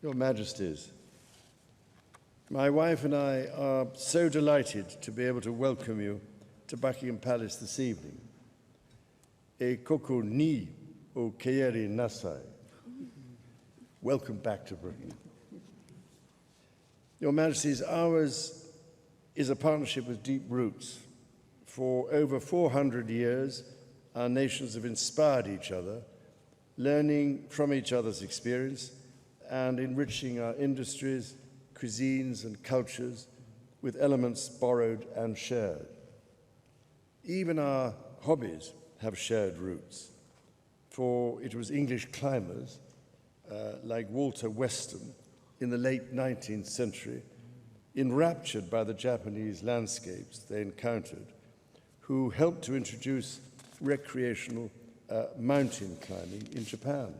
Your Majesties, my wife and I are so delighted to be able to welcome you to Buckingham Palace this evening. E koko ni o keiri nasai. Welcome back to Britain. Your Majesties, ours is a partnership with deep roots. For over 400 years, our nations have inspired each other, learning from each other's experience and enriching our industries, cuisines, and cultures with elements borrowed and shared. Even our hobbies have shared roots, for it was English climbers like Walter Weston in the late 19th century, enraptured by the Japanese landscapes they encountered, who helped to introduce recreational mountain climbing in Japan.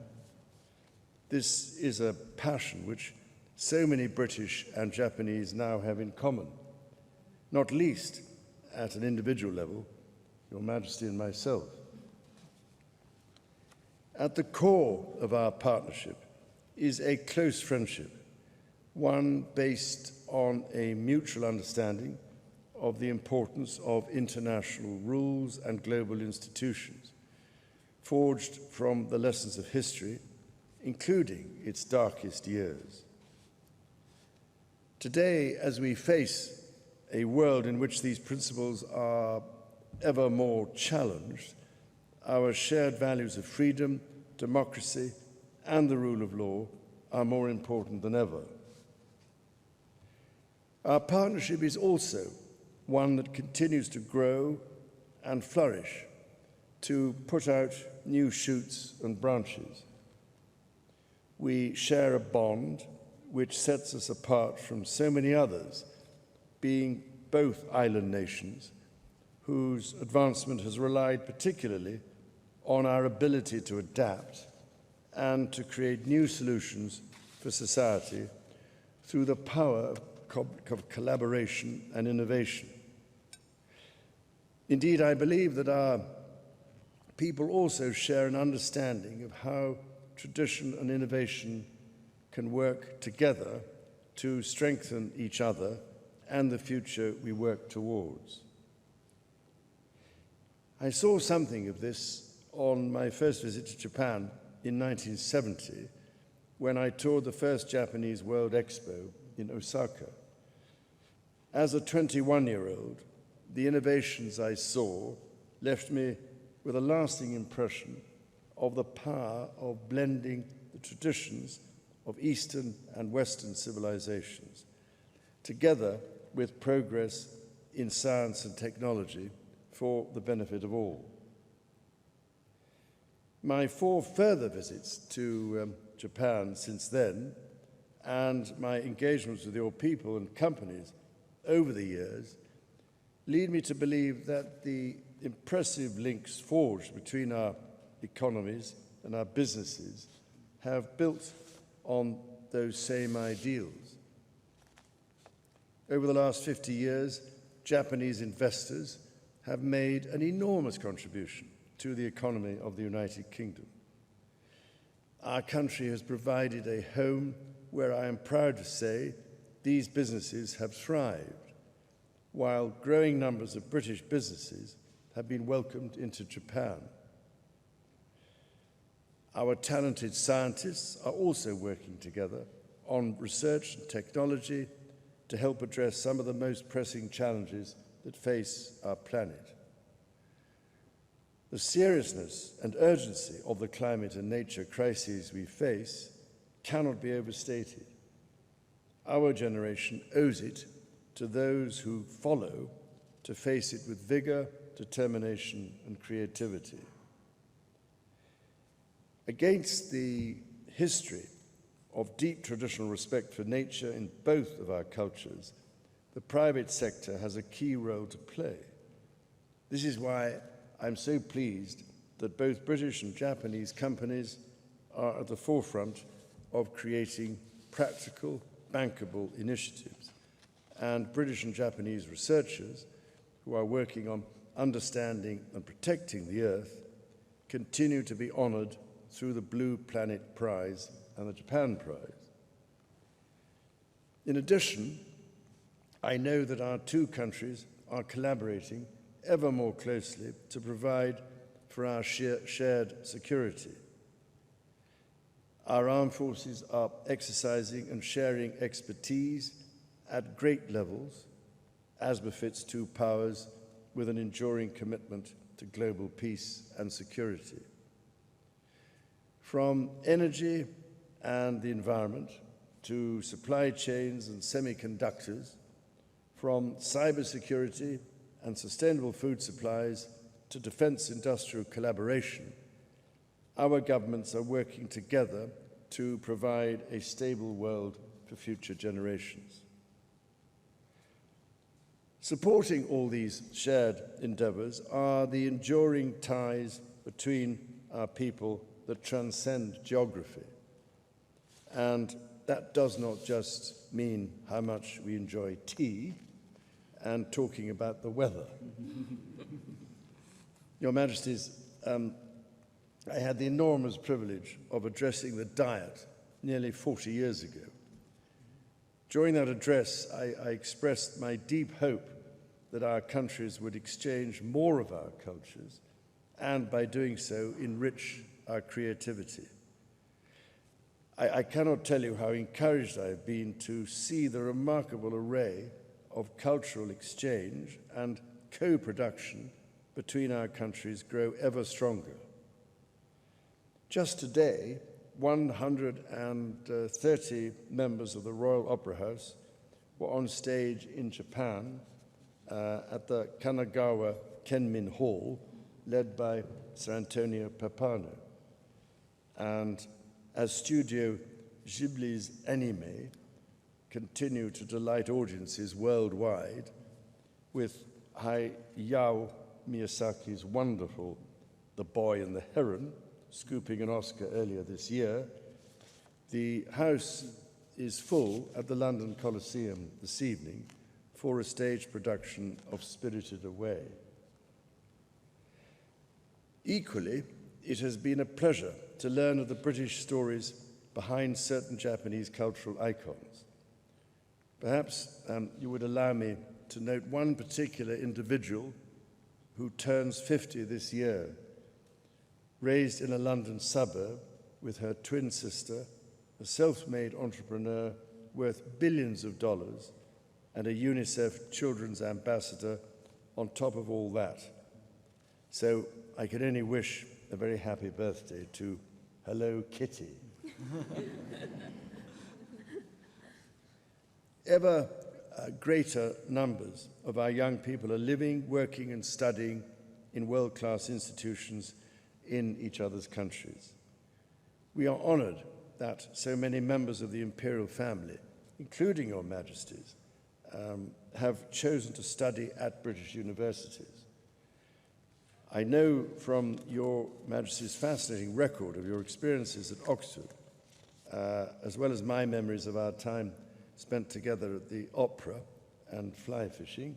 This is a passion which so many British and Japanese now have in common, not least at an individual level, Your Majesty and myself. At the core of our partnership is a close friendship, one based on a mutual understanding of the importance of international rules and global institutions, forged from the lessons of history, including its darkest years. Today, as we face a world in which these principles are ever more challenged, our shared values of freedom, democracy, and the rule of law are more important than ever. Our partnership is also one that continues to grow and flourish, to put out new shoots and branches. We share a bond which sets us apart from so many others, being both island nations whose advancement has relied particularly on our ability to adapt and to create new solutions for society through the power of collaboration and innovation. Indeed, I believe that our people also share an understanding of how tradition and innovation can work together to strengthen each other and the future we work towards. I saw something of this on my first visit to Japan in 1970, when I toured the first Japanese World Expo in Osaka. As a 21-year-old, the innovations I saw left me with a lasting impression of the power of blending the traditions of Eastern and Western civilizations, together with progress in science and technology for the benefit of all. My 4 further visits to Japan since then, and my engagements with your people and companies over the years, lead me to believe that the impressive links forged between our economies and our businesses have built on those same ideals. Over the last 50 years, Japanese investors have made an enormous contribution to the economy of the United Kingdom. Our country has provided a home where I am proud to say these businesses have thrived, while growing numbers of British businesses have been welcomed into Japan. Our talented scientists are also working together on research and technology to help address some of the most pressing challenges that face our planet. The seriousness and urgency of the climate and nature crises we face cannot be overstated. Our generation owes it to those who follow to face it with vigor, determination, and creativity. Against the history of deep traditional respect for nature in both of our cultures, the private sector has a key role to play. This is why I'm so pleased that both British and Japanese companies are at the forefront of creating practical, bankable initiatives, and British and Japanese researchers who are working on understanding and protecting the Earth continue to be honored through the Blue Planet Prize and the Japan Prize. In addition, I know that our two countries are collaborating ever more closely to provide for our shared security. Our armed forces are exercising and sharing expertise at great levels, as befits two powers with an enduring commitment to global peace and security. From energy and the environment to supply chains and semiconductors, from cybersecurity and sustainable food supplies to defense industrial collaboration, our governments are working together to provide a stable world for future generations. Supporting all these shared endeavors are the enduring ties between our people that transcend geography. And that does not just mean how much we enjoy tea and talking about the weather. Your Majesties, I had the enormous privilege of addressing the Diet nearly 40 years ago. During that address, I expressed my deep hope that our countries would exchange more of our cultures and, by doing so, enrich our creativity. I cannot tell you how encouraged I have been to see the remarkable array of cultural exchange and co-production between our countries grow ever stronger. Just today, 130 members of the Royal Opera House were on stage in Japan at the Kanagawa Kenmin Hall, led by Sir Antonio Pappano. And as Studio Ghibli's anime continue to delight audiences worldwide, with Hayao Miyazaki's wonderful The Boy and the Heron scooping an Oscar earlier this year, the House is full at the London Coliseum this evening for a stage production of Spirited Away. Equally, it has been a pleasure to learn of the British stories behind certain Japanese cultural icons. Perhaps you would allow me to note one particular individual who turns 50 this year. Raised in a London suburb with her twin sister, a self-made entrepreneur worth billions of dollars, and a UNICEF Children's Ambassador on top of all that. So I can only wish a very happy birthday to Hello Kitty. Ever greater numbers of our young people are living, working, and studying in world-class institutions in each other's countries. We are honored that so many members of the imperial family, including your Majesties, have chosen to study at British universities. I know from your Majesty's fascinating record of your experiences at Oxford, as well as my memories of our time spent together at the opera and fly fishing,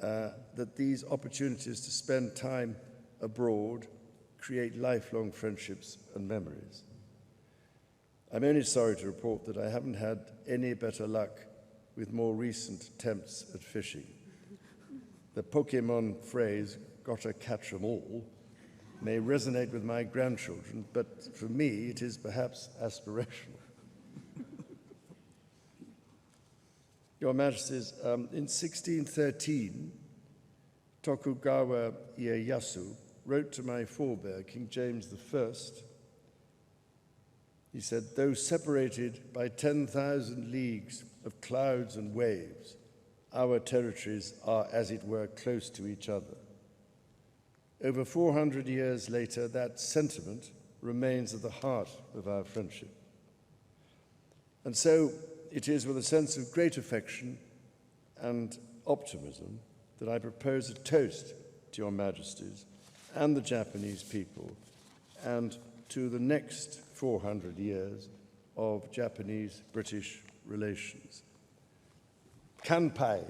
that these opportunities to spend time abroad create lifelong friendships and memories. I'm only sorry to report that I haven't had any better luck with more recent attempts at fishing. The Pokemon phrase, "gotta catch 'em all," may resonate with my grandchildren, but for me it is perhaps aspirational. Your Majesties, in 1613, Tokugawa Ieyasu wrote to my forebear, King James I. He said, "Though separated by 10,000 leagues of clouds and waves, our territories are, as it were, close to each other." Over 400 years later, that sentiment remains at the heart of our friendship. And so it is with a sense of great affection and optimism that I propose a toast to your Majesties and the Japanese people, and to the next 400 years of Japanese-British relations. Kanpai.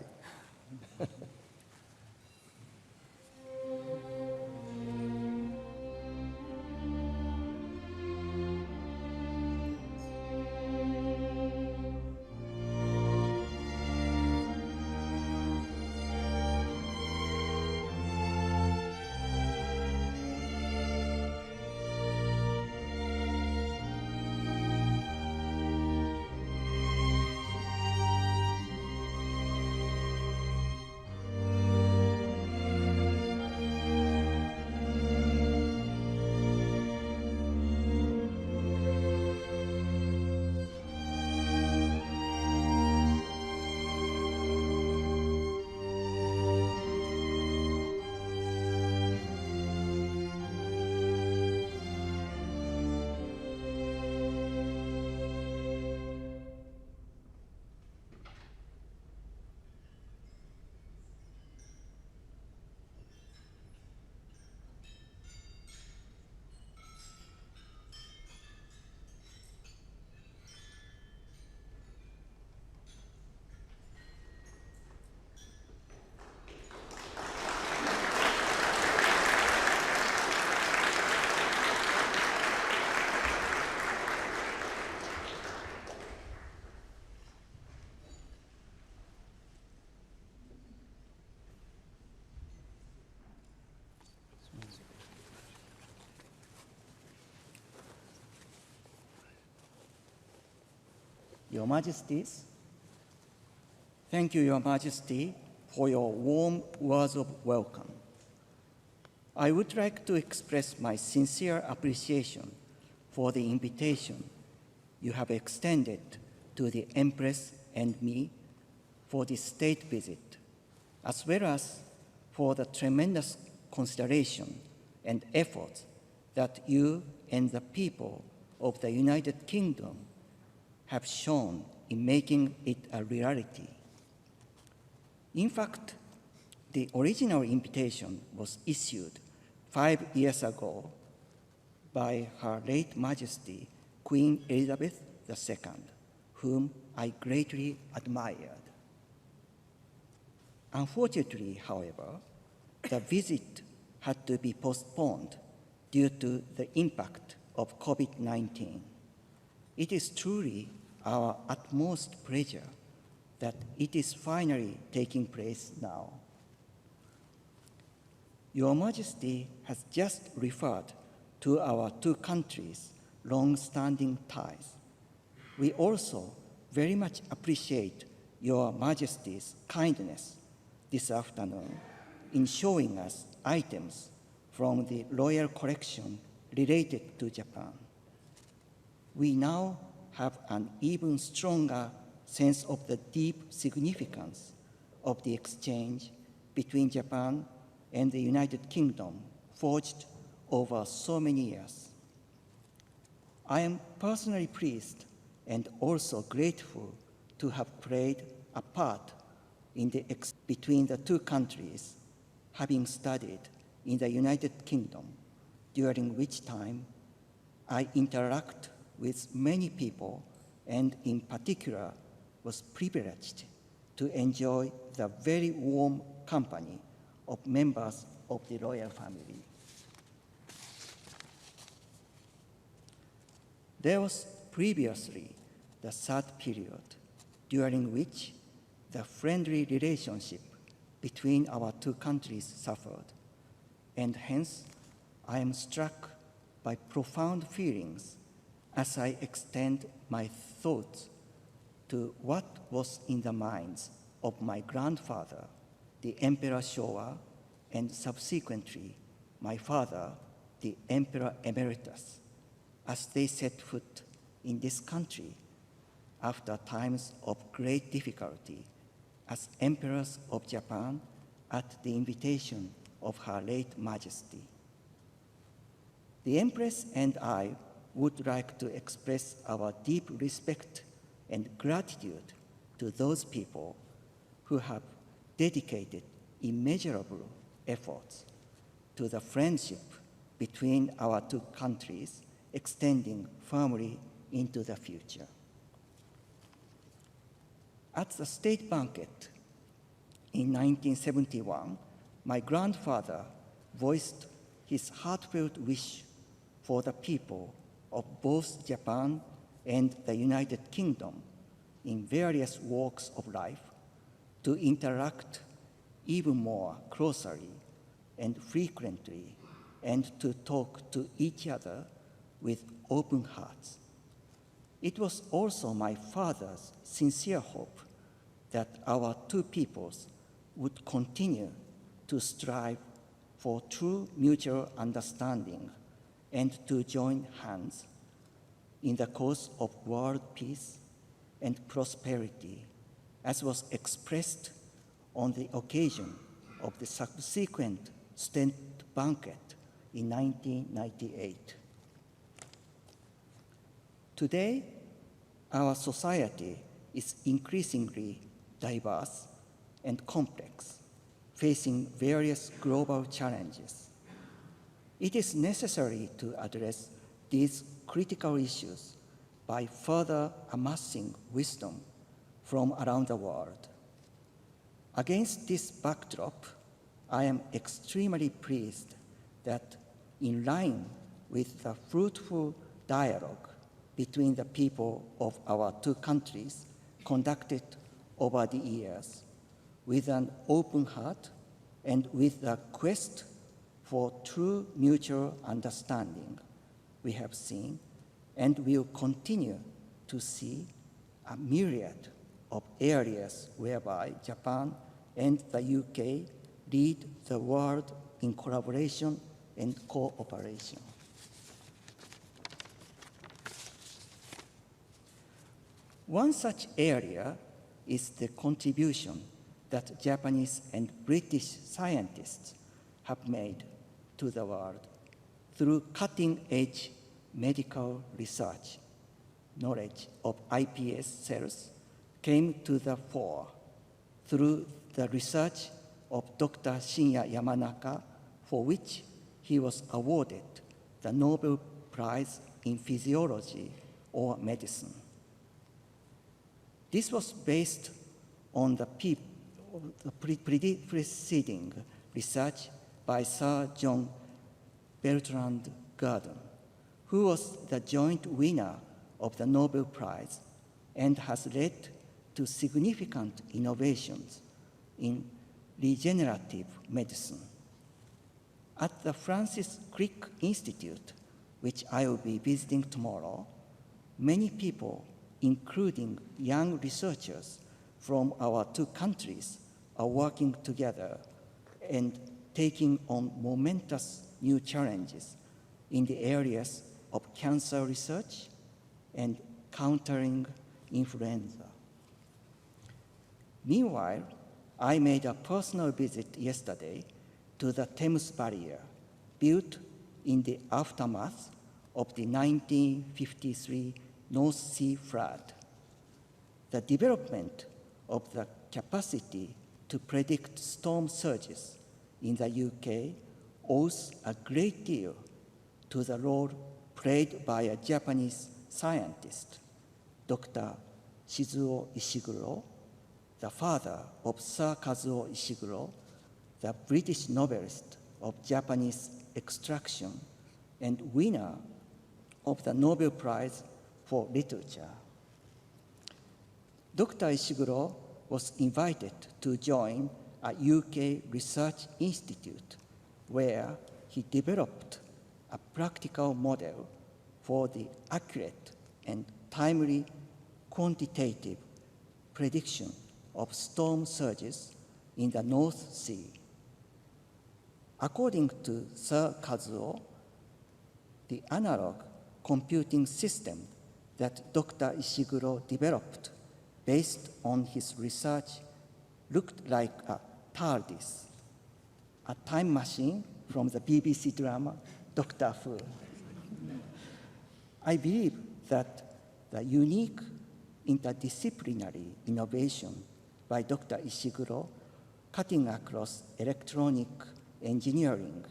Your Majesties, thank you, Your Majesty, for your warm words of welcome. I would like to express my sincere appreciation for the invitation you have extended to the Empress and me for this state visit, as well as for the tremendous consideration and efforts that you and the people of the United Kingdom have shown in making it a reality. In fact, the original invitation was issued 5 years ago by Her late Majesty Queen Elizabeth II, whom I greatly admired. Unfortunately, however, the visit had to be postponed due to the impact of COVID-19. It is truly our utmost pleasure that it is finally taking place now. Your Majesty has just referred to our two countries' long-standing ties. We also very much appreciate Your Majesty's kindness this afternoon in showing us items from the royal collection related to Japan. We now have an even stronger sense of the deep significance of the exchange between Japan and the United Kingdom forged over so many years. I am personally pleased and also grateful to have played a part in the between the two countries, having studied in the United Kingdom, during which time I interact with many people and in particular was privileged to enjoy the very warm company of members of the royal family. There was previously the third period, during which the friendly relationship between our two countries suffered, and hence I am struck by profound feelings as I extend my thoughts to what was in the minds of my grandfather, the Emperor Showa, and subsequently my father, the Emperor Emeritus, as they set foot in this country after times of great difficulty as emperors of Japan at the invitation of Her late Majesty. The Empress and I would like to express our deep respect and gratitude to those people who have dedicated immeasurable efforts to the friendship between our two countries, extending firmly into the future. At the state banquet in 1971, my grandfather voiced his heartfelt wish for the people of both Japan and the United Kingdom in various walks of life to interact even more closely and frequently and to talk to each other with open hearts. It was also my father's sincere hope that our two peoples would continue to strive for true mutual understanding and to join hands in the cause of world peace and prosperity, as was expressed on the occasion of the subsequent state banquet in 1998. Today, our society is increasingly diverse and complex, facing various global challenges. It is necessary to address these critical issues by further amassing wisdom from around the world. Against this backdrop, I am extremely pleased that, in line with the fruitful dialogue between the people of our two countries conducted over the years, with an open heart and with the quest for true mutual understanding, we have seen and will continue to see a myriad of areas whereby Japan and the UK lead the world in collaboration and cooperation. One such area is the contribution that Japanese and British scientists have made to the world through cutting-edge medical research. Knowledge of iPS cells came to the fore through the research of Dr. Shinya Yamanaka, for which he was awarded the Nobel Prize in Physiology or Medicine. This was based on the preceding research by Sir John Bertrand Gurdon, who was the joint winner of the Nobel Prize and has led to significant innovations in regenerative medicine. At the Francis Crick Institute, which I will be visiting tomorrow, many people, including young researchers from our two countries, are working together and taking on momentous new challenges in the areas of cancer research and countering influenza. Meanwhile, I made a personal visit yesterday to the Thames Barrier, built in the aftermath of the 1953 North Sea flood. The development of the capacity to predict storm surges in the UK owes a great deal to the role played by a Japanese scientist, Dr. Shizuo Ishiguro, the father of Sir Kazuo Ishiguro, the British novelist of Japanese extraction and winner of the Nobel Prize for Literature. Dr. Ishiguro was invited to join a UK research institute where he developed a practical model for the accurate and timely quantitative prediction of storm surges in the North Sea. According to Sir Kazuo, the analog computing system that Dr. Ishiguro developed based on his research looked like a TARDIS, a time machine from the BBC drama Doctor Who. I believe that the unique interdisciplinary innovation by Dr. Ishiguro, cutting across electronic engineering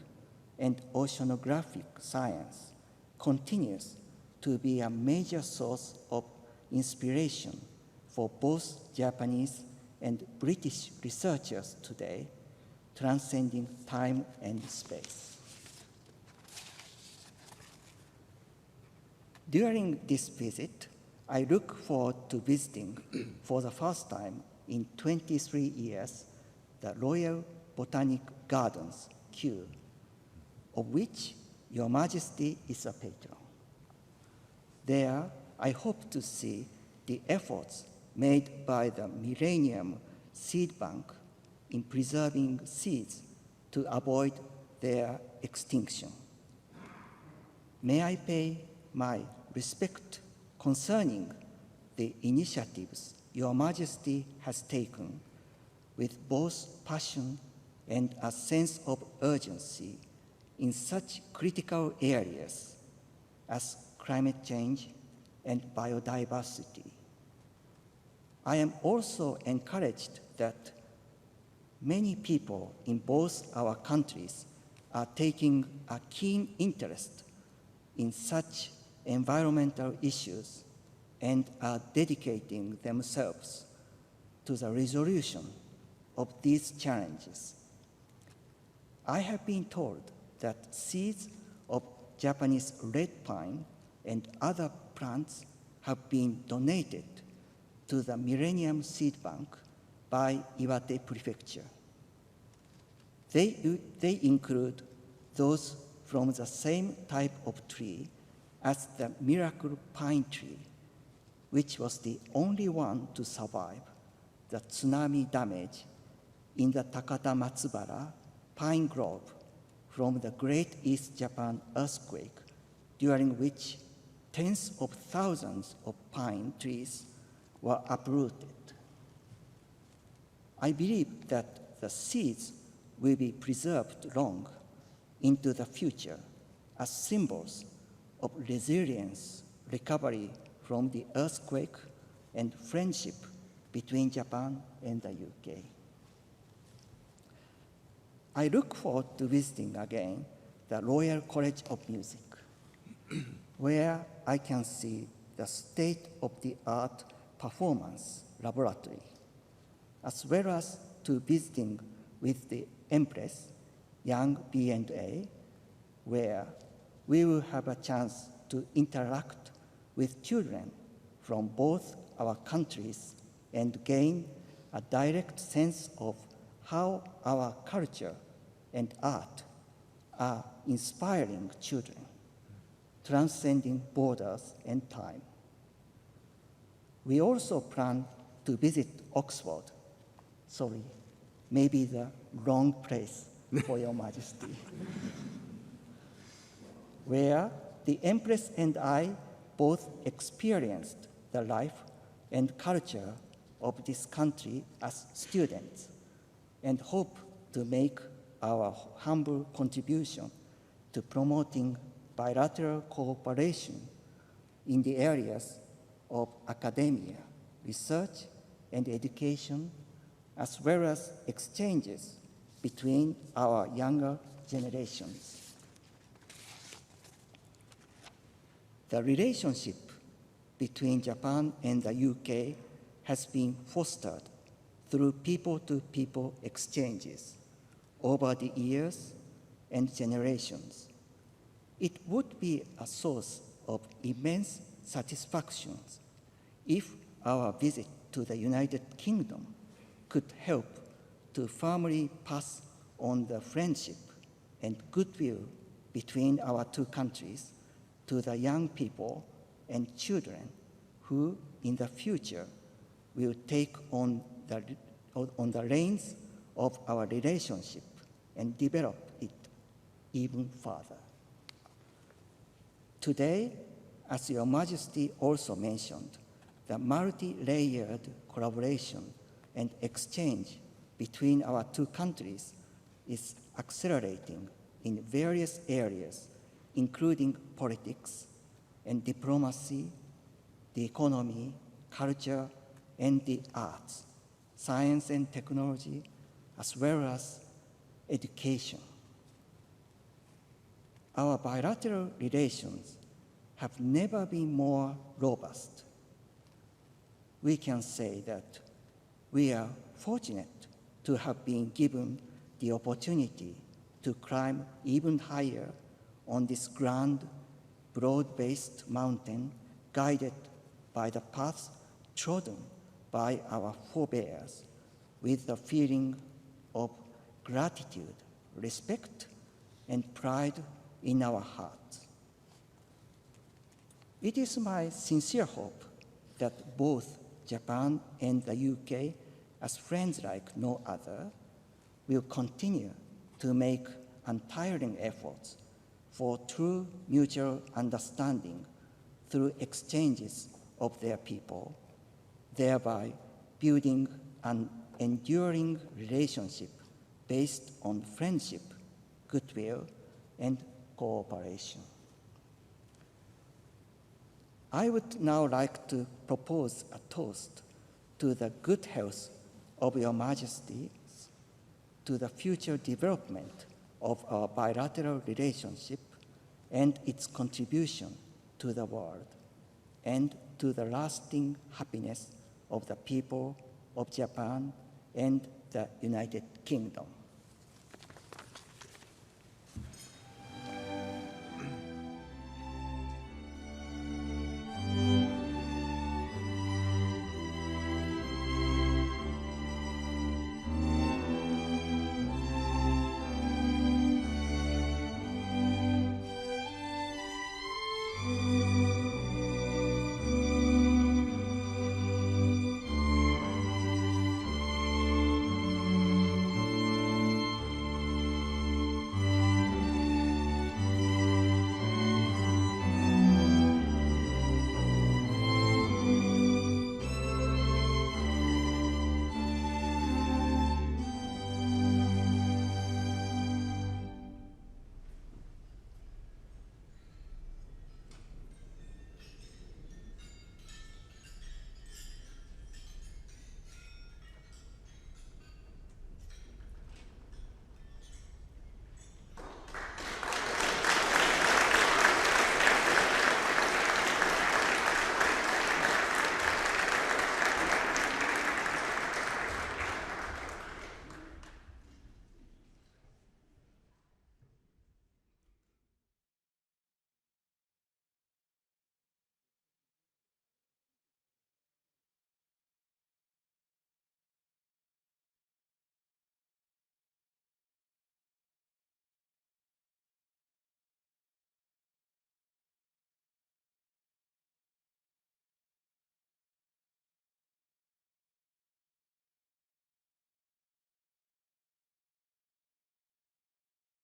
and oceanographic science, continues to be a major source of inspiration for both Japanese and British researchers today, transcending time and space. During this visit, I look forward to visiting for the first time in 23 years the Royal Botanic Gardens, Kew, of which Your Majesty is a patron. There, I hope to see the efforts made by the Millennium Seed Bank in preserving seeds to avoid their extinction. May I pay my respect concerning the initiatives Your Majesty has taken with both passion and a sense of urgency in such critical areas as climate change and biodiversity. I am also encouraged that many people in both our countries are taking a keen interest in such environmental issues and are dedicating themselves to the resolution of these challenges. I have been told that seeds of Japanese red pine and other plants have been donated to the Millennium Seed Bank by Iwate Prefecture. They include those from the same type of tree as the miracle pine tree, which was the only one to survive the tsunami damage in the Takata Matsubara pine grove from the Great East Japan earthquake, during which tens of thousands of pine trees were uprooted. I believe that the seeds will be preserved long into the future as symbols of resilience, recovery from the earthquake, and friendship between Japan and the UK. I look forward to visiting again the Royal College of Music, where I can see the state-of-the-art performance laboratory, as well as to visiting with the Empress, Young B&A, where we will have a chance to interact with children from both our countries and gain a direct sense of how our culture and art are inspiring children, transcending borders and time. We also plan to visit Oxford. Sorry, maybe the wrong place for Your Majesty. Where the Empress and I both experienced the life and culture of this country as students, and hope to make our humble contribution to promoting bilateral cooperation in the areas of academia, research, and education, as well as exchanges between our younger generations. The relationship between Japan and the UK has been fostered through people-to-people exchanges over the years and generations. It would be a source of immense satisfaction if our visit to the United Kingdom could help to firmly pass on the friendship and goodwill between our two countries to the young people and children who, in the future, will take on the reins of our relationship and develop it even further. Today, as Your Majesty also mentioned, the multi-layered collaboration and exchange between our two countries is accelerating in various areas, including politics and diplomacy, the economy, culture, and the arts, science and technology, as well as education. Our bilateral relations have never been more robust. We can say that we are fortunate to have been given the opportunity to climb even higher on this grand, broad-based mountain guided by the paths trodden by our forebears with the feeling of gratitude, respect, and pride in our hearts. It is my sincere hope that both Japan and the UK, as friends like no other, will continue to make untiring efforts for true mutual understanding through exchanges of their people, thereby building an enduring relationship based on friendship, goodwill, and cooperation. I would now like to propose a toast to the good health of Your Majesty, to the future development of our bilateral relationship and its contribution to the world, and to the lasting happiness of the people of Japan and the United Kingdom.